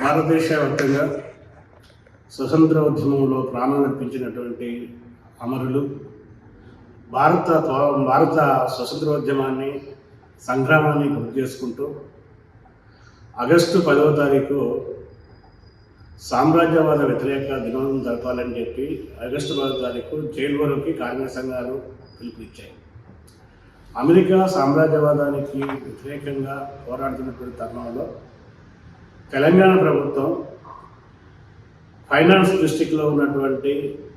భారతదేశవ్యాప్తంగా స్వతంత్ర ఉద్యమంలో ప్రాణాలర్పించినటువంటి అమరులు భారత స్వతంత్రోద్యమాన్ని సంగ్రామాన్ని గుర్తు చేసుకుంటూ ఆగస్టు 10వ తారీఖు సామ్రాజ్యవాద వ్యతిరేక దినోత్సవం జరపాలని చెప్పి ఆగస్టు 10వ తారీఖు జైలు వరకు కార్మిక సంఘాలు పిలుపునిచ్చాయి. అమెరికా సామ్రాజ్యవాదానికి వ్యతిరేకంగా పోరాడుతున్నటువంటి తరుణంలో తెలంగాణ ప్రభుత్వం ఫైనాన్స్ డిస్ట్రిక్ట్లో ఉన్నటువంటి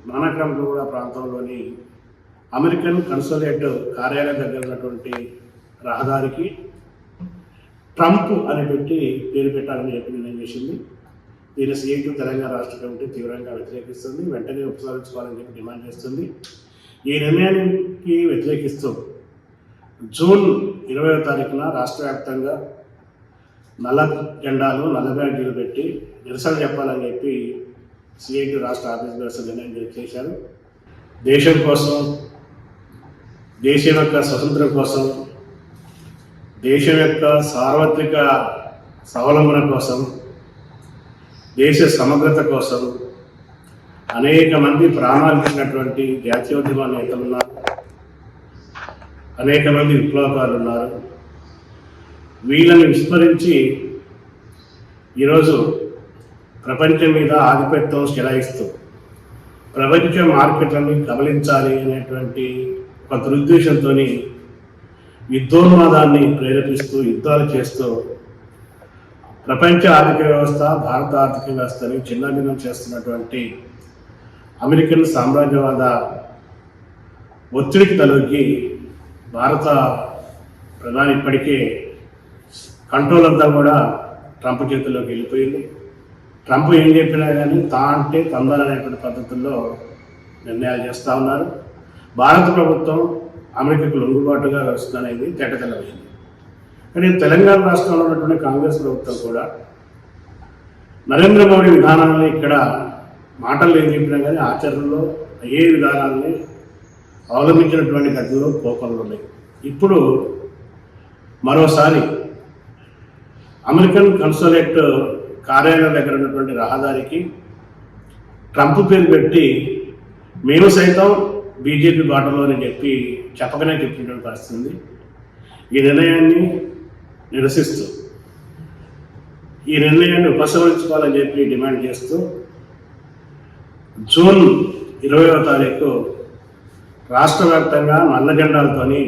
నానక్రమగూడ ప్రాంతంలోని అమెరికన్ కన్సులేట్ కార్యాలయం దగ్గర ఉన్నటువంటి రహదారికి ట్రంప్ అని పెట్టి పేరు పెట్టాలని చెప్పి నిర్ణయం చేసింది. దీని సీటు తెలంగాణ రాష్ట్ర కమిటీ తీవ్రంగా వ్యతిరేకిస్తుంది. వెంటనే ఉపసంహరించుకోవాలని చెప్పి డిమాండ్ చేస్తుంది. ఈ నిర్ణయానికి వ్యతిరేకిస్తూ జూన్ 20వ తారీఖున రాష్ట్ర వ్యాప్తంగా నల్ల జెండాలు నల్ల బ్యాడ్జీలు పెట్టి నిరసన చెప్పాలని చెప్పి సిఐటి రాష్ట్ర ఆఫీస్ వ్యవస్థ నిర్ణయం చేశారు. దేశం కోసం, దేశం యొక్క స్వతంత్రం కోసం, దేశం యొక్క సార్వత్రిక స్వావలంబన కోసం, దేశ సమగ్రత కోసం అనేక మంది ప్రాణాలు ఇచ్చినటువంటి జాతీయోద్యమ నేతలు ఉన్నారు. అనేక మంది విప్లవకారులు ఉన్నారు. వీళ్ళని విస్మరించి ఈరోజు ప్రపంచం మీద ఆధిపత్యం చెలాయిస్తూ ప్రపంచ మార్కెట్లను కబలించాలి అనేటువంటి ఒక దురుద్దేశంతో యుద్ధోన్మాదాన్ని ప్రేరేపిస్తూ యుద్ధాలు చేస్తూ ప్రపంచ ఆర్థిక వ్యవస్థ, భారత ఆర్థిక వ్యవస్థని చిన్నాభిన్నం చేస్తున్నటువంటి అమెరికన్ సామ్రాజ్యవాద ఒత్తిడికి తలొగ్గి భారత ప్రధాని ఇప్పటికే కంట్రోల్ అంతా కూడా ట్రంప్ చేతుల్లోకి వెళ్ళిపోయింది. ట్రంప్ ఏం చెప్పినా కానీ తా అంటే తందాలనేటువంటి పద్ధతుల్లో నిర్ణయాలు చేస్తూ ఉన్నారు. భారత ప్రభుత్వం అమెరికాకు లొంగుబాటుగా వస్తుందనేది తేటతెల్లమైంది. కానీ తెలంగాణ రాష్ట్రంలో ఉన్నటువంటి కాంగ్రెస్ ప్రభుత్వం కూడా నరేంద్ర మోడీ విధానాలని ఇక్కడ మాటలు ఏం చెప్పినా కానీ ఆచరణలో ఏ విధానాలని అవలంబించినటువంటి ఘటనలు కోపంలో ఉన్నాయి. ఇప్పుడు మరోసారి అమెరికన్ కన్సులేట్ కార్యాలయం దగ్గర ఉన్నటువంటి రహదారికి ట్రంప్ పేరు పెట్టి మేము సైతం బీజేపీ బాటలో అని చెప్పి చెప్పకనే చెప్పినటువంటి పరిస్థితి ఉంది. ఈ నిర్ణయాన్ని నిరసిస్తూ ఈ నిర్ణయాన్ని ఉపసంహరించుకోవాలని చెప్పి డిమాండ్ చేస్తూ జూన్ 20వ తారీఖు రాష్ట్ర వ్యాప్తంగా నల్ల జెండాలతోని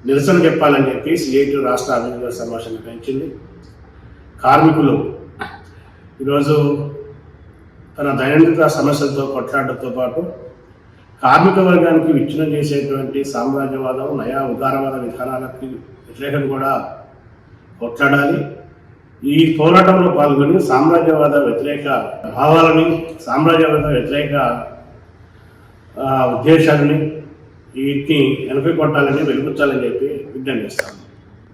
నిరసన చెప్పాలని చెప్పి సిఐటి రాష్ట్ర అభివృద్ధి సమావేశం నిర్వహించింది. కార్మికులు ఈరోజు తన దైనందిక సమస్యలతో కొట్లాడటంతో పాటు కార్మిక వర్గానికి విచ్ఛిన్నం చేసేటువంటి సామ్రాజ్యవాదం, నయా ఉదారవాద విధానాలకి వ్యతిరేకంగా కూడా కొట్లాడాలి. ఈ పోరాటంలో పాల్గొని సామ్రాజ్యవాద వ్యతిరేక భావాలని, సామ్రాజ్యవాద వ్యతిరేక ఉద్దేశాలని వీటిని వెనక్కి కొట్టాలని వెలిపించాలని చెప్పి విజ్ఞప్తి చేస్తాను.